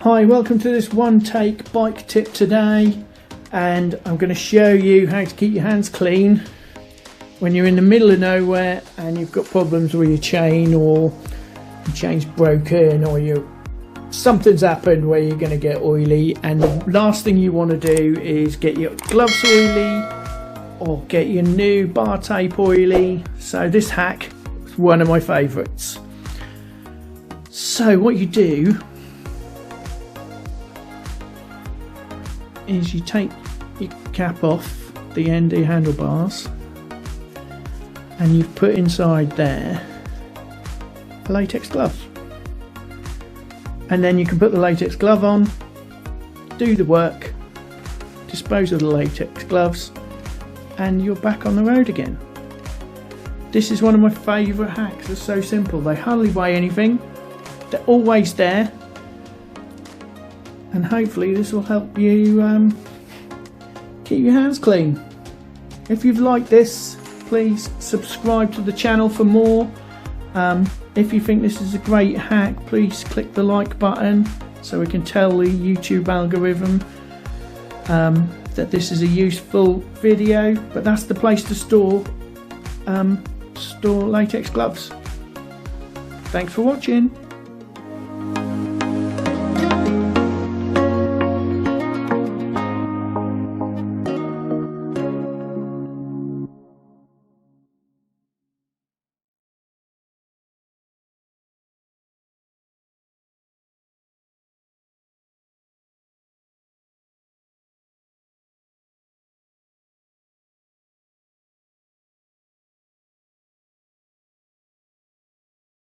Hi, welcome to this one take bike tip today, and I'm going to show you how to keep your hands clean when you're in the middle of nowhere and you've got problems with your chain, or your chain's broken, or something's happened where you're going to get oily, and the last thing you want to do is get your gloves oily or get your new bar tape oily. So this hack is one of my favourites. So what you do is you take your cap off the end of your handlebars and you've put inside there a latex glove, and then you can put the latex glove on, do the work, dispose of the latex gloves, and you're back on the road again. This is one of my favourite hacks. They're so simple, they hardly weigh anything, they're always there, and hopefully this will help you keep your hands clean. If you've liked this, please subscribe to the channel for more. If you think this is a great hack, please click the like button so we can tell the YouTube algorithm that this is a useful video. But that's the place to store latex gloves. Thanks for watching.